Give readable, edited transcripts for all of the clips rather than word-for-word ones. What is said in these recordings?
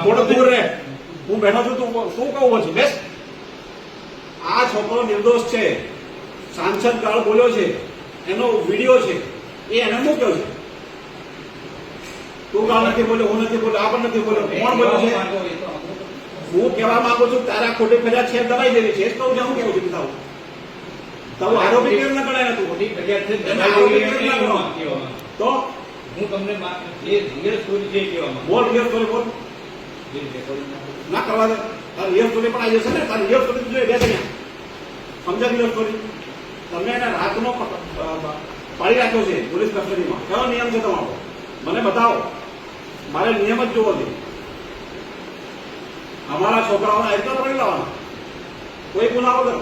થોડો દૂર રહે. હું બેઠો છું, તું શું કહું છું? બેસ. આ છોકરો નિર્દોષ છે, સાંસદ ગાળ બોલ્યો છે, એનો વિડીયો છે, એ એને મૂક્યો છે. તું ગાળ નથી બોલ્યો, હું નથી બોલ્યો, આ પણ નથી બોલ્યો. કોણ બોલ્યો છે? હું કહેવા માંગુ છું, તારા ખોટી ફરિયાદ છે દબાઈ દેવી છે. એ જ કહું છું. હું કેવું છું તારું તારું આરોપી કેમ ના ગણાય? તું ખોટી ફરિયાદ છે આરોપી કેમ ના ગણો? તો હું તમને જે રિયલ સ્ટોરી છે કહેવામાં બોલ, રિયલ સ્ટોરી બોલ. ના કરવા દે. તારી રિયલ સ્ટોરી પણ આવી જશે ને. તારી રિયલ સ્ટોરી જોઈએ બે ત્યાં સમજા. રિયલ સ્ટોરી તમને એને રાતનો પાડી રાખ્યો છે પોલીસ કસ્ટડીમાં. કયો નિયમ છે તમારો? મને બતાવો. મારે નિયમ જ જોવો છે. અમારા છોકરાઓને આવી રીતે પકડી લાવવાના, કોઈ ગુના વગર.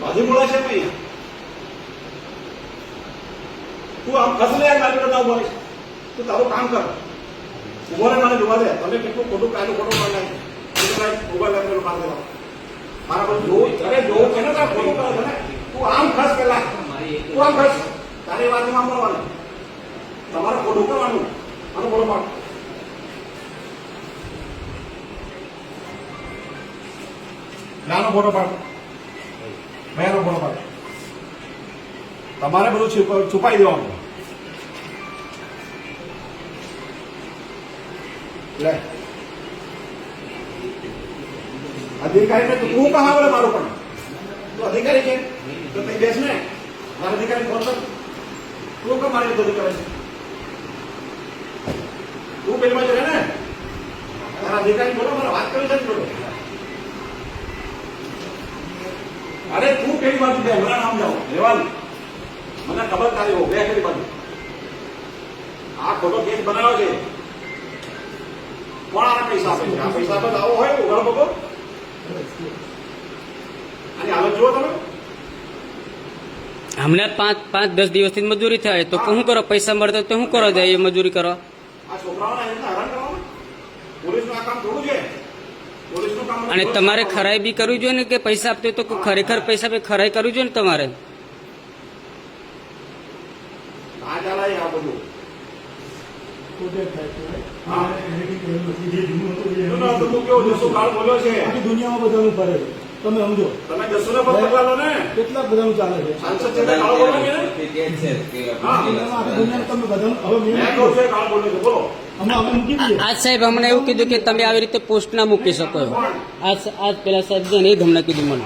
બાજુ બોલા છે અહીંયા. તું આમ ખસલે ગાડી કરતા ઉભો રહે. તું તારું કામ કર. ઉભો રહે, મને જોવા દે. તમે કેટલું ખોટું કાયદો ખોટો લાગે ઉભા લાગે માર દેવા. મારા બધું જોવું. અરે જોવું છે ને, તારે ખોટું કરે છે ને. તું આમ ખસ પેલા. તું આમ ખસ. તારી વાતમાં બોલવાનું. તમારે ખોટું કરવાનું. આનો બોલો પાડ. નાનો ફોટો પાડ. મેનો ફોટો પાડ. તમારે બધું છુપાઈ દેવાનું. લે અધિકારી ને તું કહા બોલે મારું પણ. તું અધિકારી છે તો કઈ બેસ ને. મારા અધિકારી ફોન કર. તું કેમ મારી મદદ કરે છે? તું પેલી બાજુ રહે ને. તારા અધિકારી બોલો, મારે વાત કરી છે ને બોલો. અરે તું પેલી બાજુ બે મને નામ જાઓ રેવાનું. મને ખબર તારી હો બે પેલી બાજુ. આ ખોટો કેસ બનાવ્યો છે. કોણ આના પૈસા આપે છે? આ પૈસા આપે આવો હોય ઉઘાડો બગો. અને હાલત જુઓ તમે. હમણાં 5-10 દિવસથી મજૂરી થાય તો શું કરો? પૈસા મળતો તો શું કરો? જાય એ મજૂરી કરો. આ છોકરાઓને આવી રીતે હેરાન કરવાનું. પોલીસનું આ કામ થોડું છે. પોલીસનું કામ. અને તમારે ખરાઈ બી કરવી જોઈએ ને કે પૈસા આપતો તો ખરેખર પૈસા બી ખરાઈ કરવી જોઈએ ને તમારે. આ ચાલાય આ બધું. દુનિયામાં બધાનું ફરે છે. તમે સમજો. તમે 10 ને પર પકડા લો ને. કેટલા બધાનું ચાલે છે. સાંસદ છે કાળો બોલો ને. દુનિયામાં તમે બધાનું હવે મેં કહું છું કાળો બોલો છે. બોલો. અમે મૂકી દઈએ. આજ સાહેબ હમણાં એવું કીધું કે તમે આવી રીતે પોસ્ટ ના મૂકી શકો. આજ પેલા સાહેબ છે ને એ જ હમણાં કીધું મને.